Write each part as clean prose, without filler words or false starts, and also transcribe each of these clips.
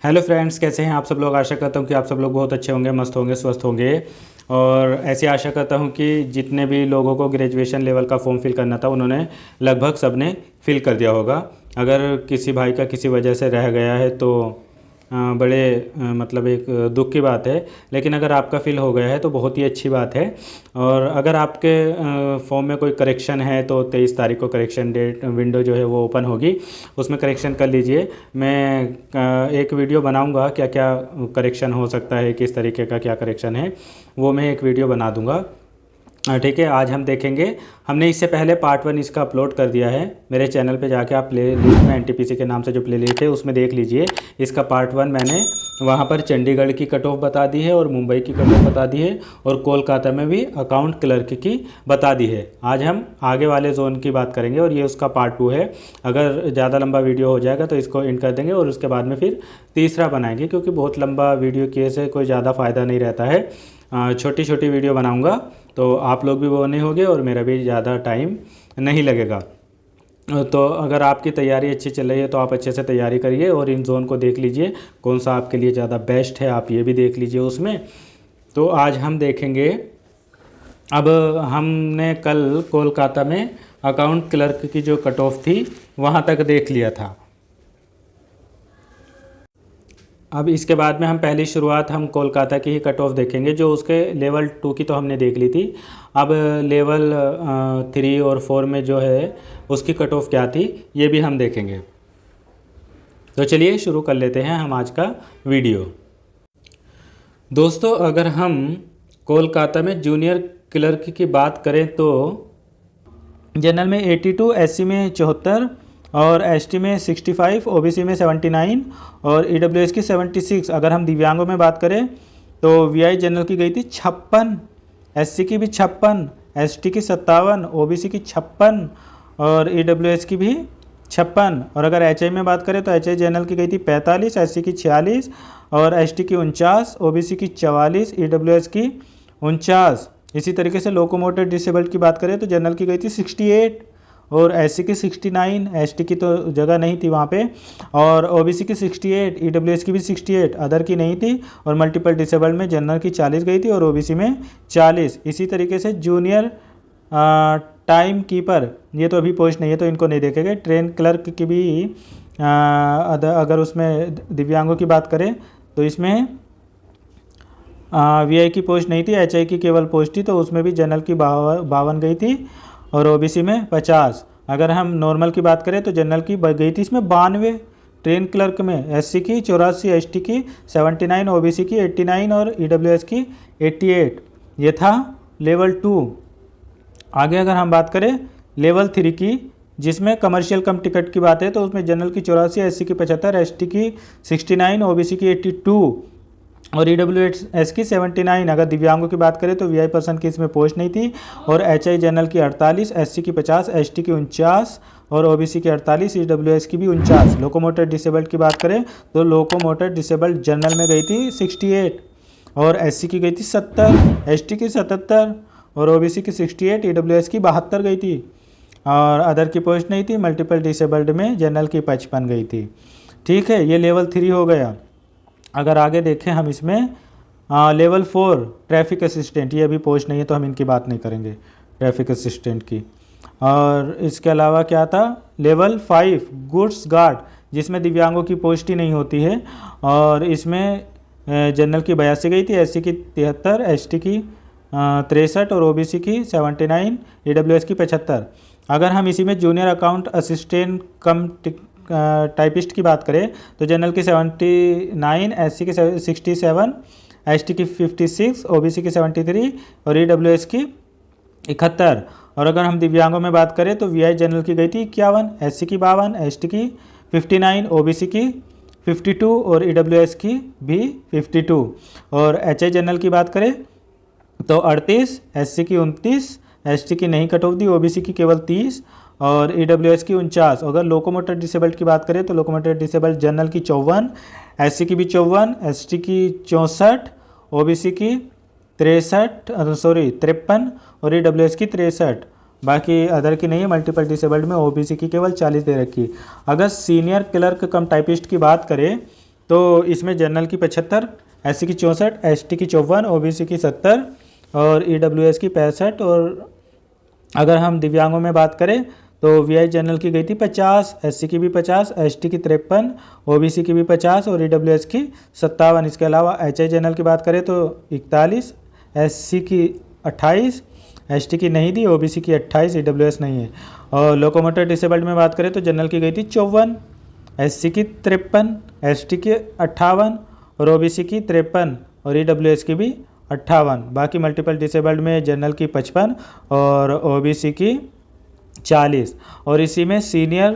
Hello friends, कैसे हैं आप सब लोग। आशा करता हूं कि आप सब लोग बहुत अच्छे होंगे, मस्त होंगे, स्वस्थ होंगे। और ऐसी आशा करता हूं कि जितने भी लोगों को ग्रेजुएशन लेवल का फॉर्म फिल करना था उन्होंने लगभग सब ने फिल कर दिया होगा। अगर किसी भाई का किसी वजह से रह गया है तो बड़े मतलब एक दुख की बात है, लेकिन अगर आपका फिल हो गया है तो बहुत ही अच्छी बात है। और अगर आपके फॉर्म में कोई करेक्शन है तो 23 तारीख को करेक्शन डेट विंडो जो है वो ओपन होगी, उसमें करेक्शन कर लीजिए। मैं एक वीडियो बनाऊंगा क्या क्या करेक्शन हो सकता है, किस तरीके का क्या करेक्शन है, वो मैं एक वीडियो बना दूंगा। ठीक है, आज हम देखेंगे। हमने इससे पहले पार्ट 1 इसका अपलोड कर दिया है मेरे चैनल पे, जाके आप प्ले लिस्ट में एनटीपीसी के नाम से जो प्ले लिस्ट है उसमें देख लीजिए। इसका पार्ट 1 मैंने वहाँ पर चंडीगढ़ की कट ऑफ बता दी है और मुंबई की कट ऑफ बता दी है और कोलकाता में भी अकाउंट क्लर्क की बता दी है। आज हम आगे वाले जोन की बात करेंगे और ये उसका पार्ट 2 है। अगर ज़्यादा लंबा वीडियो हो जाएगा तो इसको एंड कर देंगे और उसके बाद में फिर तीसरा बनाएंगे, क्योंकि बहुत लंबा वीडियो किए से कोई ज़्यादा फ़ायदा नहीं रहता है। छोटी छोटी वीडियो बनाऊंगा तो आप लोग भी वो नहीं होगे और मेरा भी ज़्यादा टाइम नहीं लगेगा। तो अगर आपकी तैयारी अच्छी चल रही है तो आप अच्छे से तैयारी करिए और इन जोन को देख लीजिए कौन सा आपके लिए ज़्यादा बेस्ट है, आप ये भी देख लीजिए उसमें। तो आज हम देखेंगे। अब हमने कल कोलकाता में अकाउंट क्लर्क की जो कट ऑफ थी वहाँ तक देख लिया था। अब इसके बाद में हम पहली शुरुआत हम कोलकाता की ही कट ऑफ देखेंगे, जो उसके लेवल 2 की तो हमने देख ली थी। अब लेवल 3 और 4 में जो है उसकी कट ऑफ क्या थी ये भी हम देखेंगे। तो चलिए शुरू कर लेते हैं हम आज का वीडियो। दोस्तों, अगर हम कोलकाता में जूनियर क्लर्क की बात करें तो जनरल में 82, एससी में 74 और एसटी में 65, ओबीसी में 79 और ईडब्ल्यूएस की 76। अगर हम दिव्यांगों में बात करें तो वीआई जनरल की गई थी 56, एससी की भी 56, एसटी की 57, ओबीसी की 56 और ईडब्ल्यूएस की भी 56। और अगर एचआई में बात करें तो एचआई जनरल की गई थी 45, एससी की 46 और एसटी की 49, ओबीसी की 44, ईडब्ल्यूएस की 49। इसी तरीके से लोकोमोटिव डिसेबल्ड की बात करें तो जनरल की गई थी 68 और एससी की 69, एसटी की तो जगह नहीं थी वहाँ पे, और ओबीसी की 68, ईडब्ल्यूएस की भी 68, अदर की नहीं थी। और मल्टीपल डिसेबल्ड में जनरल की 40 गई थी और ओबीसी में 40। इसी तरीके से जूनियर टाइम कीपर, ये तो अभी पोस्ट नहीं है तो इनको नहीं देखेंगे। ट्रेन क्लर्क की भी अगर उसमें दिव्यांगों की बात करें तो इसमें वीआई की पोस्ट नहीं थी, एचआई की केवल पोस्ट थी, तो उसमें भी जनरल की 52 गई थी और ओबीसी में 50। अगर हम नॉर्मल की बात करें तो जनरल की गई थी इसमें 92, ट्रेन क्लर्क में एससी की 84, एसटी की 79, ओबीसी की 89 और ईडब्ल्यूएस की 88। ये था लेवल 2। आगे अगर हम बात करें लेवल 3 की, जिसमें कमर्शियल कम टिकट की बात है तो उसमें जनरल की 84, एससी की 75, एसटी की 69, ओबीसी की 82 और ईडब्ल्यूएस की 79। अगर दिव्यांगों की बात करें तो वीआई पर्सन की इसमें पोस्ट नहीं थी और एचआई जनरल की 48, एससी की 50, एसटी की 49 और ओबीसी की 48, ईडब्ल्यूएस की भी 49। लोकोमोटर डिसेबल्ड की बात करें तो लोकोमोटर डिसेबल्ड जनरल में गई थी 68 और एससी की गई थी 70, एसटी की 77 और ओबीसी की 68, ईडब्ल्यूएस की 72 गई थी और अदर की पोस्ट नहीं थी। मल्टीपल डिसेबल्ड में जनरल की 55 गई थी। ठीक है, ये लेवल 3 हो गया। अगर आगे देखें हम इसमें लेवल 4 ट्रैफिक असिस्टेंट, ये अभी पोस्ट नहीं है तो हम इनकी बात नहीं करेंगे ट्रैफिक असिस्टेंट की। और इसके अलावा क्या था, लेवल 5 गुड्स गार्ड, जिसमें दिव्यांगों की पोस्ट ही नहीं होती है और इसमें जनरल की 82 गई थी, एससी की 73, एसटी की 63 और ओबीसी की 79, ईडब्ल्यूएस की 75। अगर हम इसी में जूनियर अकाउंट असिस्टेंट कम टाइपिस्ट की बात करें तो जनरल की 79, एससी की 67, एसटी की 56, ओबीसी की 73 और ईडब्ल्यूएस की 71। और अगर हम दिव्यांगों में बात करें तो वीआई जनरल की गई थी 51, एससी की 52, एसटी की 59, ओबीसी की 52 और ईडब्ल्यूएस की भी 52। और एचआई जनरल की बात करें तो 38, एससी की 29, एसटी की नहीं कट ऑफ दी, ओबीसी की केवल 30 और ईडब्ल्यूएस की 49। अगर लोकोमोटर डिसेबल्ड की बात करें तो लोकोमोटर डिसेबल्ड जनरल की 54, एससी की भी 54, एसटी की 64, ओबीसी की 53 और ईडब्ल्यूएस की 63। बाकी अदर की नहीं है। मल्टीपल डिसेबल्ड में ओबीसी की केवल 40 दे रखी। अगर सीनियर क्लर्क कम टाइपिस्ट की बात करें तो इसमें जनरल की 75, SC की 64, ST की 54, OBC की 70 और EWS की 65। और अगर हम दिव्यांगों में बात करें तो VI जनरल की गई थी 50, SC की भी 50, ST की 53, OBC की भी 50 और EWS की 57। इसके अलावा HI जनरल की बात करें तो 41, SC की 28, ST की नहीं दी, OBC की 28, EWS नहीं है। और लोकोमोटर डिसेबल्ड में बात करें तो जनरल की गई थी 54, SC की 53, ST की 58 और OBC की 53 और EWS की भी 58। बाकी मल्टीपल डिसेबल्ड में जनरल की 55 और OBC की 40। और इसी में सीनियर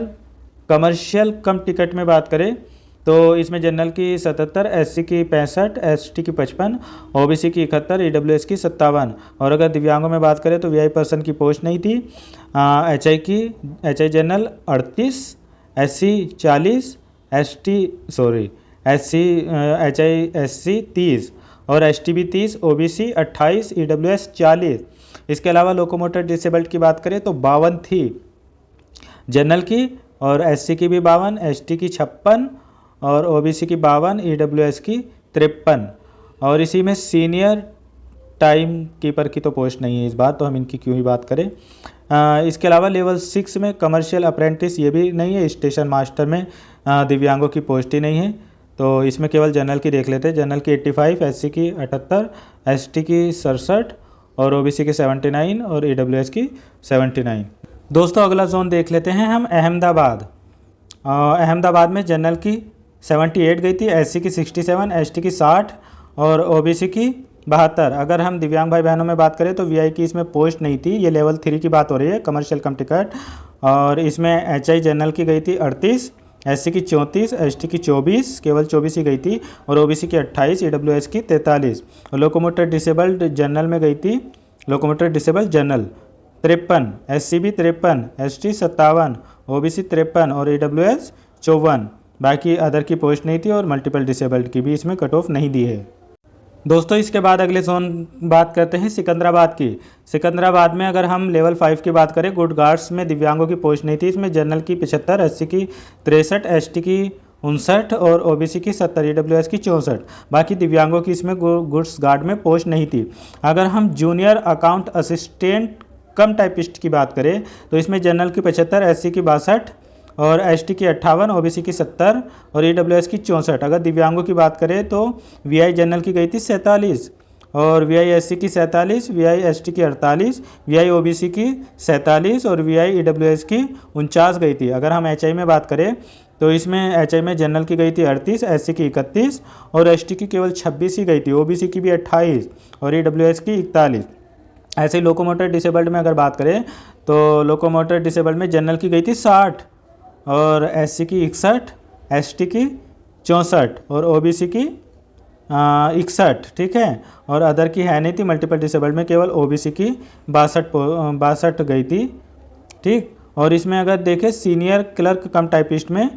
कमर्शियल कम टिकट में बात करें तो इसमें जनरल की 77, SC की 65, ST की 55, OBC की 71, EWS की 57। और अगर दिव्यांगों में बात करें तो VI पर्सन की पोस्ट नहीं थी। HI जनरल 38, SC 40, HI/SC 30 और ST भी 30, OBC 28, EWS 40। इसके अलावा लोकोमोटर डिसेबल्ड की बात करें तो 52 थी जनरल की, और SC की भी 52, ST की 56 और OBC की 52, EWS की 53। और इसी में सीनियर टाइम कीपर की तो पोस्ट नहीं है इस बार, तो हम इनकी क्यों ही बात करें। इसके अलावा लेवल 6 में कमर्शियल अप्रेंटिस ये भी नहीं है। स्टेशन मास्टर में दिव्यांगों की पोस्ट ही नहीं है, तो इसमें केवल जनरल की देख लेते हैं। जनरल की 85, SC की 78, ST की 67 और OBC की 79 और EWS की 79। दोस्तों अगला जोन देख लेते हैं हम अहमदाबाद। अहमदाबाद में जनरल की 78 गई थी, SC की 67, ST की 60 और OBC की 72। अगर हम दिव्यांग भाई बहनों में बात करें तो VI की इसमें पोस्ट नहीं थी। ये लेवल 3 की बात हो रही है, कमर्शियल कम टिकट। और इसमें HI जनरल की गई थी 38, SC की 34, ST की 24, केवल 24 ही गई थी और OBC की 28, EWS की 43। और लोकोमोटर डिसेबल्ड जनरल में गई थी, लोकोमोटर डिसेबल्ड जनरल 53, SC भी 53, ST 57, OBC 53 और EWS 54। बाकी अदर की पोस्ट नहीं थी और मल्टीपल डिसेबल्ड की भी इसमें कट ऑफ नहीं दी है। दोस्तों इसके बाद अगले जोन बात करते हैं सिकंदराबाद की। सिकंदराबाद में अगर हम लेवल 5 की बात करें, गुड गार्ड्स में दिव्यांगों की पोस्ट नहीं थी। इसमें जनरल की 75, SC की 63, ST की 59 और OBC की 70, EWS की 64। बाकी दिव्यांगों की इसमें गुड्स गार्ड में पोस्ट नहीं थी। अगर हम जूनियर अकाउंट असिस्टेंट कम टाइपिस्ट की बात करें तो इसमें जनरल की 75, SC की 62 और ST की 58, OBC की 70 और EWS की 64। अगर दिव्यांगों की बात करें तो VI जनरल की गई थी 47 और VI SC की 47, VI ST की 48, VI OBC की 47 और VI EWS की 49 गई थी। अगर हम HI में बात करें तो इसमें HI में जनरल की गई थी 38, SC की 31 और ST की केवल 26 ही गई थी, OBC की भी 28 और EWS की 41। ऐसे ही लोकोमोटर डिसेबल्ड में अगर बात करें तो लोकोमोटर डिसेबल्ड में जनरल की गई थी 60 और SC की 61, ST की 64 और OBC की 61। ठीक है, और अदर की है नहीं थी। मल्टीपल डिसेबल्ड में केवल OBC की 62 गई थी। ठीक, और इसमें अगर देखें सीनियर क्लर्क कम टाइपिस्ट में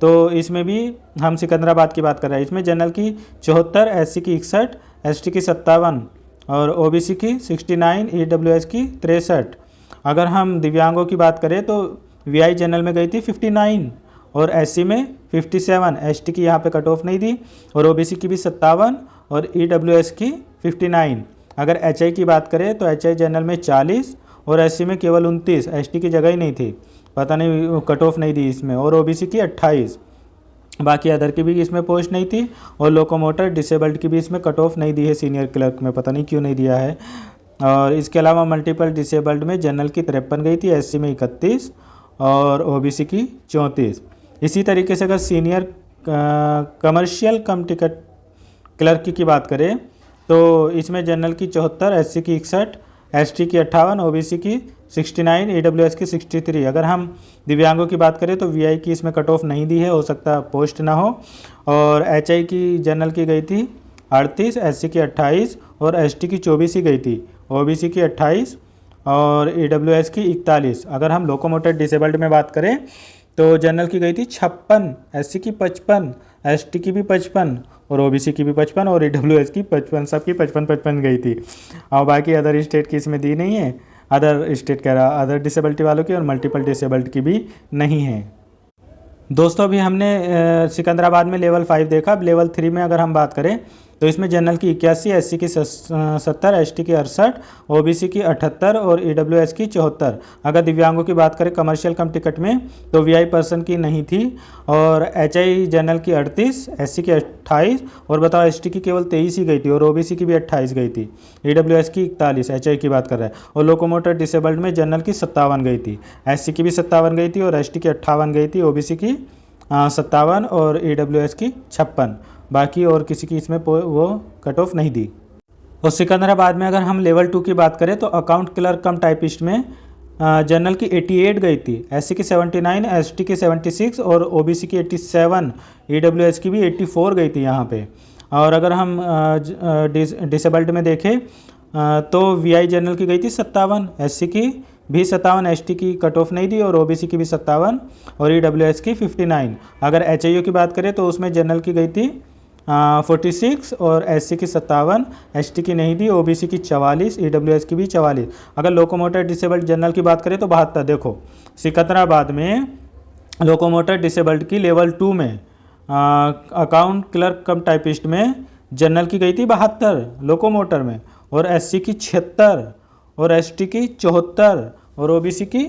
तो इसमें भी हम सिकंदराबाद की बात कर रहे हैं। इसमें जनरल की 74, SC की 61, ST की 57 और OBC की 69, EWS की 63। अगर हम दिव्यांगों की बात करें तो VI जनरल में गई थी 59 और SC में 57, ST की यहाँ पे कट ऑफ नहीं थी और OBC की भी 57 और EWS की 59। अगर HI की बात करें तो HI जनरल में 40 और SC में केवल 29, ST की जगह ही नहीं थी, पता नहीं कट ऑफ नहीं दी इसमें, और OBC की 28। बाकी अदर की भी इसमें पोस्ट नहीं थी और लोकोमोटर डिसेबल्ड की भी इसमें कट ऑफ नहीं दी है सीनियर क्लर्क में, पता नहीं क्यों नहीं दिया है। और इसके अलावा मल्टीपल डिसेबल्ड में जनरल की 53 गई थी, SC में 31 और OBC की 34। इसी तरीके से अगर सीनियर कमर्शियल कम टिकट क्लर्क की बात करें तो इसमें जनरल की 74, SC की 61, ST की 58, OBC की 69, EWS की 63। अगर हम दिव्यांगों की बात करें तो VI की इसमें कट ऑफ नहीं दी है, हो सकता पोस्ट ना हो। और HI की जनरल की गई थी 38, SC की 28 और ST की 24 ही गई थी, OBC की 28 और EWS की 41। अगर हम लोकोमोटर डिसेबल्ड में बात करें तो जनरल की गई थी 56, SC की 55, ST की भी 55 और OBC की भी 55 और EWS की 55, सबकी 55 गई थी। और बाकी अदर स्टेट की इसमें दी नहीं है, अदर स्टेट कह रहा अदर डिसेबिलिटी वालों की, और मल्टीपल डिसेबल्ड की भी नहीं है। दोस्तों अभी हमने सिकंदराबाद में लेवल 5 देखा। अब लेवल 3 में अगर हम बात करें तो इसमें जनरल की 81, एससी की 70, एसटी की 68, ओबीसी की 78 और ईडब्ल्यूएस की 74। अगर दिव्यांगों की बात करें कमर्शियल कम टिकट में तो वीआई पर्सन की नहीं थी, और एचआई जनरल की 38, एससी की 28, और बताओ एसटी की केवल 23 ही गई थी, और ओबीसी की भी 28 गई थी, ईडब्ल्यूएस की 41, एचआई की बात कर रहा है। और लोकोमोटर डिसेबल्ड में जनरल की 57 गई थी, एससी की भी 57 गई थी, और एसटी की 58 गई थी, ओबीसी की 57 और ईडब्ल्यूएस की 56। बाकी और किसी की इसमें वो कट ऑफ नहीं दी। और सिकंदराबाद में अगर हम लेवल 2 की बात करें तो अकाउंट क्लर्क कम टाइपिस्ट में जनरल की 88 गई थी, एससी की 79, एसटी की 76 और ओबीसी की 87, ईडब्ल्यूएस की भी 84 गई थी यहाँ पे। और अगर हम डिसेबल्ड में देखें तो वीआई जनरल की गई थी 57, एससी की भी 57, एसटी की कट ऑफ नहीं दी, और ओबीसी की भी 57 और ईडब्ल्यूएस की 59। अगर एचआईओ की बात करें तो उसमें जनरल की गई थी 46 और एससी की 57, एसटी की नहीं दी, ओबीसी की 44, ईडब्ल्यूएस की भी 44। अगर लोकोमोटर डिसेबल्ड जनरल की बात करें तो 72। देखो सिकंदराबाद में लोकोमोटर डिसेबल्ड की लेवल 2 में अकाउंट क्लर्क कम टाइपिस्ट में जनरल की गई थी 72 लोकोमोटर में, और एससी की 76 और एसटी की 74 और ओबीसी की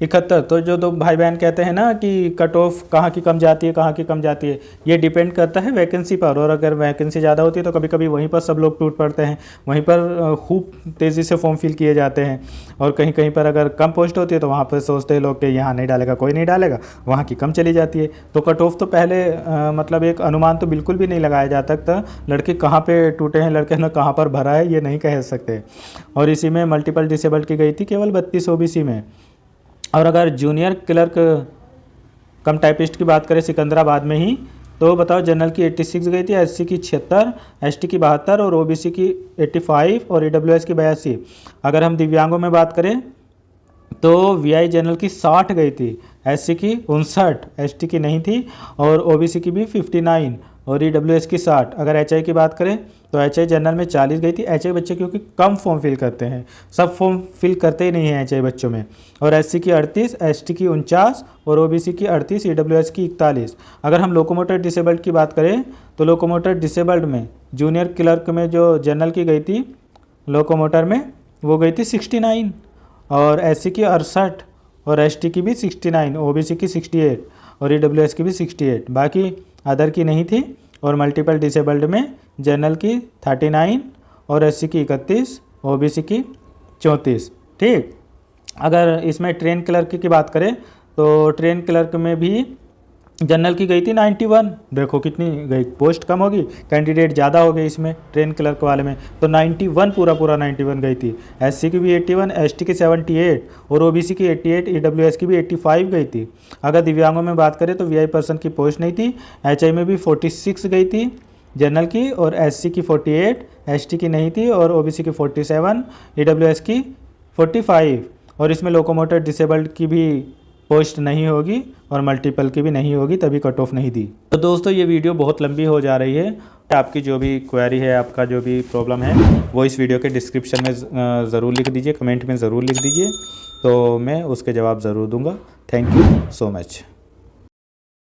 71। तो जो दो भाई बहन कहते हैं ना कि कट ऑफ कहाँ की कम जाती है, कहाँ की कम जाती है, ये डिपेंड करता है वैकेंसी पर। और अगर वैकेंसी ज़्यादा होती है तो कभी कभी वहीं पर सब लोग टूट पड़ते हैं, वहीं पर खूब तेज़ी से फॉर्म फिल किए जाते हैं। और कहीं कहीं पर अगर कम पोस्ट होती है तो वहाँ पर सोचते हैं लोग कि यहाँ नहीं डालेगा, कोई नहीं डालेगा, वहाँ की कम चली जाती है। तो कट ऑफ तो पहले मतलब एक अनुमान तो बिल्कुल भी नहीं लगाया जा सकता, लड़के कहाँ पर टूटे हैं, लड़के ने कहाँ पर भरा है, ये नहीं कह सकते। और इसी में मल्टीपल डिसेबल्ड की गई थी केवल 32 ओबीसी में। और अगर जूनियर क्लर्क कम टाइपिस्ट की बात करें सिकंदराबाद में ही तो बताओ जनरल की 86 गई थी, एससी की 76, एसटी की 72 और ओबीसी की 85 और ईडब्ल्यूएस की 82। अगर हम दिव्यांगों में बात करें तो वीआई जनरल की 60 गई थी, एससी की 59, एसटी की नहीं थी, और ओबीसी की भी 59 और ईडब्ल्यूएस की 60। अगर एचआई की बात करें तो एचआई जनरल में 40 गई थी। एचआई बच्चे क्योंकि कम फॉर्म फिल करते हैं, सब फॉर्म फिल करते ही नहीं हैं एचआई बच्चों में। और एससी की 38, एसटी की 49 और ओबीसी की 38, ईडब्ल्यूएस की 41। अगर हम लोकोमोटर डिसेबल्ड की बात करें तो लोकोमोटर डिसेबल्ड में जूनियर क्लर्क में जो जनरल की गई थी लोकोमोटर में वो गई थी 69, और एससी की 68 और एसटी की भी 69, ओबीसी की 68 और ईडब्ल्यूएस की भी 68। बाकी अदर की नहीं थी। और मल्टीपल डिसेबल्ड में जनरल की 39 और एससी की 31, ओबीसी की 34। ठीक। अगर इसमें ट्रेन क्लर्क की बात करें तो ट्रेन क्लर्क में भी जनरल की गई थी 91। देखो कितनी गई, पोस्ट कम होगी, कैंडिडेट ज़्यादा हो गए इसमें ट्रेन क्लर्क वाले में, तो 91 पूरा 91 गई थी। एससी की भी 81, एसटी की 78 और ओबीसी की 88, ईडब्ल्यूएस की भी 85 गई थी। अगर दिव्यांगों में बात करें तो वीआई पर्सन की पोस्ट नहीं थी। एचआई में भी 46 गई थी जनरल की, और एससी की 48, एसटी की नहीं थी, और ओबीसी की 47, ईडब्ल्यूएस की 45। और इसमें लोकोमोटर डिसेबल्ड की भी पोस्ट नहीं होगी और मल्टीपल की भी नहीं होगी, तभी कट ऑफ नहीं दी। तो दोस्तों ये वीडियो बहुत लंबी हो जा रही है। आपकी जो भी क्वेरी है, आपका जो भी प्रॉब्लम है, वो इस वीडियो के डिस्क्रिप्शन में ज़रूर लिख दीजिए, कमेंट में ज़रूर लिख दीजिए, तो मैं उसके जवाब ज़रूर दूंगा। Thank you so much.